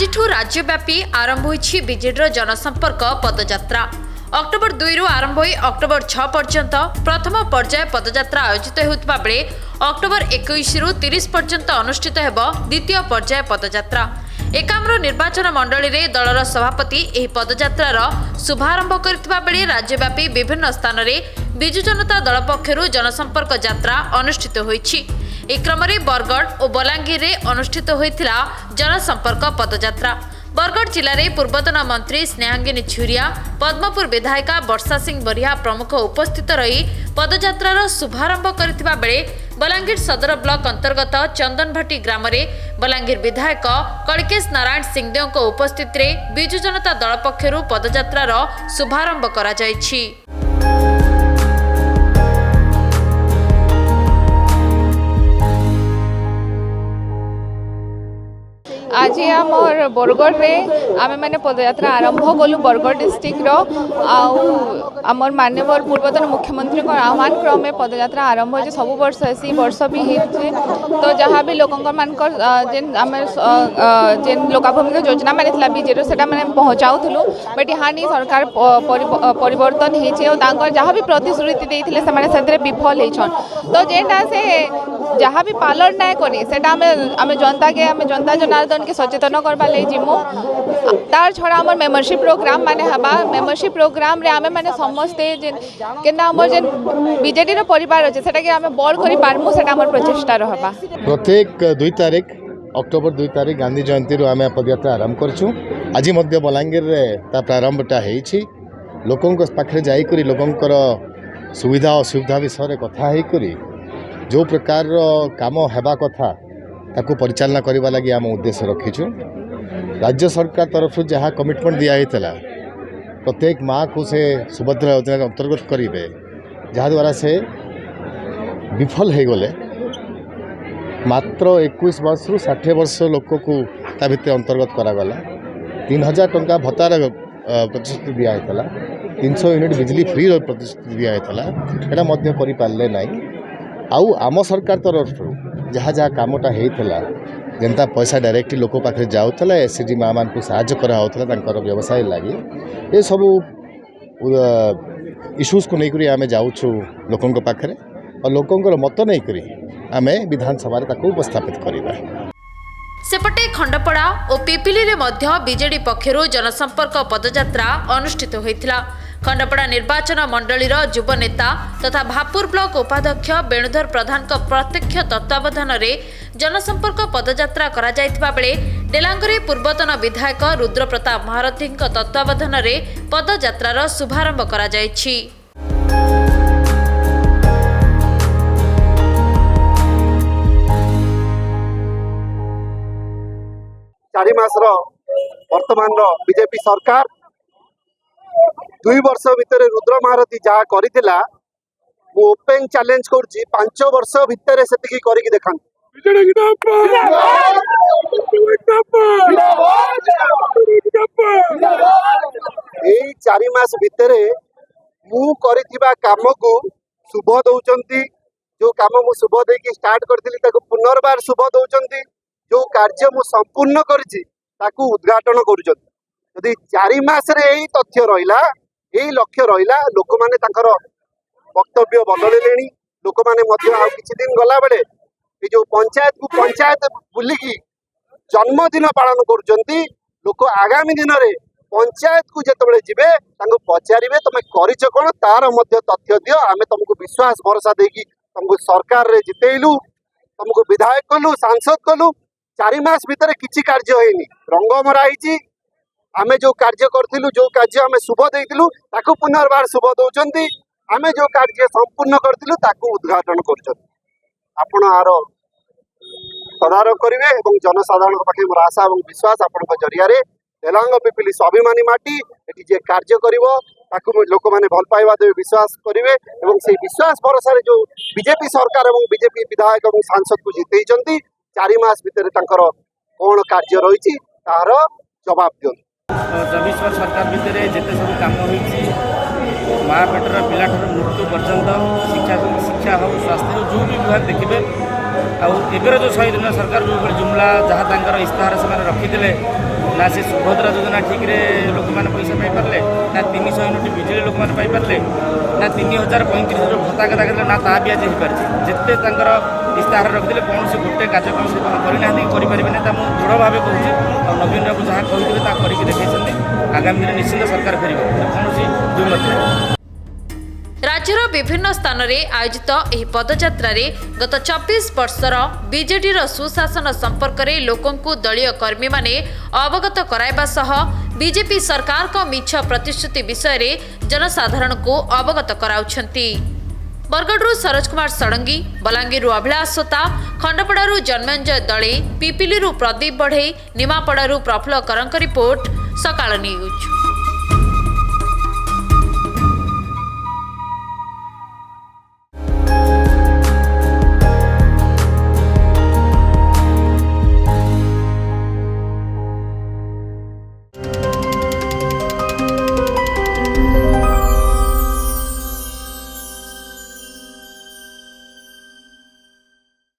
आज राज्यव्यापी आरंभ होईछि बीजेडीर जनसंपर्क पदयात्रा। अक्टोबर 2 रु आरंभ होई अक्टोबर 6 पर्यंत प्रथम पर्याय पदयात्रा आयोजित होउतबा बेले अक्टोबर 21 रु 30 पर्यंत अनुष्ठित हेबो द्वितीय पर्याय पदयात्रा। एकाम्र निर्वाचन मंडली रे दलर सभापति एही पदयात्रार शुभारंभ करथिबा बेले राज्यव्यापी विभिन्न स्थान रे बिजु जनता दल पक्षरु जनसंपर्क यात्रा अनुष्ठित होईछि। ए क्रम रे बरगढ़ और बलांगीर रे अनुष्ठित होइथिला जनसंपर्क पदयात्रा। बरगढ़ जिले में पूर्वतन मंत्री स्नेहांगिनी छुरिया, पद्मपुर विधायिका वर्षा सिंह बरिया प्रमुख उपस्थित रही पदयात्रार शुभारंभ करथिबा बेले बलांगीर सदर ब्लॉक अंतर्गत चंदनभाटी ग्राम में बलांगीर विधायक कलिकेश नारायण सिंहदेव उपस्थित रे बिजु जनता दल पक्षरु पदयात्रार शुभारंभ करा जायछि। आज आमर बरगढ़ में आम मैंने पदयात्रा आरंभ कलु बरगढ़ डिस्ट्रिक्ट आमर माननीय पूर्वतन मुख्यमंत्री आह्वान क्रमे पदयात्रा आरंभ हो सब वर्ष ऐसी वर्ष भी होते तो जहाँ भी लोक जेन लोकाभिमुख योजना मैंने बीजेडी से मैंने पहुँचाऊलु बट यहाँ नहीं सरकार परिवर्तन हो जहाँ भी प्रतिश्रुति देते से विफल होन तो जेनटा से जहाँ भी पालन ना करी से आम जनता के आम जनता जनार्दन के सचेतन करवा जिमु तार छड़ा आम मेम्बरशिप प्रोग्राम माने हबा मेम्बरशिप प्रोग्राम रे आमे माने समस्ते केना हमर जेन बीजेडी रो परिवार अछि सेटा के आमे बड़ करी पारमु सेटा हमर प्रचेष्टा रहबा। प्रत्येक 2 तारीख अक्टोबर 2 तारीख गांधी जयंती रो आमे पदयात्रा आरंभ करछु। आज मध्य बलांगीर रे ता प्रारंभटा हेछि लोकन को पाखरे जाई करी लोकनकर सुविधा असुविधा विषय रे कथा हेई करी जो प्रकार काम हेबा कथा ताकू परिचालना करने लगी आम उद्देश्य रखीचु। राज्य सरकार तरफ जहाँ कमिटमेंट दिया प्रत्येक माँ को से सुभद्रा योजना अंतर्गत करेंगे जहाद्वारा से विफल हो गले मात्र 21 वर्ष रु 60 वर्ष लोक को ता भितर अंतर्गत करागला। 3000 टंका भत्तार प्रतिश्रुति दिया 300 यूनिट बिजली फ्री प्रतिश्रुति दिया एटा मध्य करि पारले नाही। आउ आम सरकार तरफ जहाँ जहाँ कामटा होता जनता पैसा डायरेक्टली लोक पाखे जाऊला एससीडी माँ मान को साहाय्य कराला व्यवसाय लगी ये सब इश्यूज को लेकर आम जाऊँ लोकों पाखे और लोकों मत नहीं करी आम विधानसभा उपस्थापित करवा। सेपटे खंडपड़ा और पिपिली रे मध्य बीजेडी पक्षरु जनसंपर्क पदयात्रा अनुष्ठित होइथिला। खंडपड़ा निर्वाचन मंडलीर युव नेता तथा भापुर ब्लॉक उपाध्यक्ष वेणुधर प्रधान प्रत्यक्ष तत्वावधान रे जनसंपर्क पदयात्रा करा जायतिबा बेले डेलांगरे पूर्वतन विधायक रुद्र प्रताप महारथी तत्वावधान रे पदयात्रार शुभारंभ करा जायछि। 4 मासर वर्तमान बीजेपी सरकार 2 वर्ष भितर रुद्र महारथी जहाँ करिथिला मु ओपन चैलेंज करूची 5 वर्ष भितर सेतिकी करिक देखान। एई 4 मास भितर मु करिथिबा काम को शुभ दउचंती जो काम मु शुभ देकी स्टार्ट करथिली ताको पुनर्बार शुभ दउचंती जो कार्य मु संपूर्ण करिछि ताकू उद्घाटन करूछन। यदि 4 मास रे एई तथ्य रहिला एई लक्ष्य रहिला लोक माने ताकर वक्तव्य बदलेलेनी लोक माने मध्य आ किछि दिन गला बेले ए जो पंचायत को पंचायत बुलिकी जन्मदिन पालन करूछंती लोक आगामी दिन रे पंचायत को जेतबेले जिबे तांको पचारिबे तमे करिछ कोन तार मध्य तथ्य दियो आमे तुमको विश्वास भरोसा देकी तुमको सरकार रे जितेइलु तुमको विधायक कलु सांसद कलु 4 मास भितर किछि कार्य होइनी रंग मरा हिची आमे जो कार्य करथिलु जो कार्य आमे शुभ देइतिलु ताकू पुनर्बार शुभ दउचंती आमे जो कार्य संपूर्ण करथिलु ताकू उद्घाटन करछन। आपण आर तदारक करिवे एवं जनसाधारण पाखे मोर आशा एवं विश्वास आपण जरिया रे तेलंग पिपिली स्वाभिमानी माटी एटी जे कार्य करिवो ताकू लोक माने भल पाइबा देबे विश्वास करिवे एवं से विश्वास भरोसा रे जो बीजेपी सरकार एवं बीजेपी विधायक एवं सांसद को जितेइचंती 4 मास भितर तांकर कोन कार्य रहिछि तार जवाब दियन। 24 वर्ष सरकार भितर जिते सब काम होइछि माँ पेटर पिला मृत्यु पर्यंत शिक्षा हो स्वास्थ्य जो भी विभाग देखिए आउ एबर जो 100 दिन सरकार जो जुमला जहाँ इस्ताहार से रखी ना से सुभद्रा योजना ठीक रे लोक मैंने पैसा पाई पारे ना 300 यूनिट बिजली लोक मैंने पाई पारे ना 3035 जो भत्ता कथा कहते ना ता भी आज हो पारे जिते इस्ताहार रखिले कौन से गोटे कार्यक्रम से करना करेंगे ना मुझे दृढ़ भाव कहूँ नवीन बाबू जहाँ कहते करके देखते आगामी दिन निश्चित सरकार फेर कौन दुईमत नहीं। राज्यर विभिन्न स्थान में आयोजित ଏହି पदयात्रा गत 24 वर्षर बीजेडी सुशासन संपर्क में लोकंकु दलीय कर्मी माने अवगत कराइबा सह बीजेपी सरकार को मिछ प्रतिश्रुति विषय में जनसाधारण को अवगत कराउछंती। बरगढ़ सरोज कुमार षडंगी, बलांगीर अभिलाष सोता, खंडपड़ारू जन्मेंजय दले, पिपिली प्रदीप बढ़ई, निमापड़ारू प्रफुल्ल करंक रिपोर्ट सकाळ न्यूज।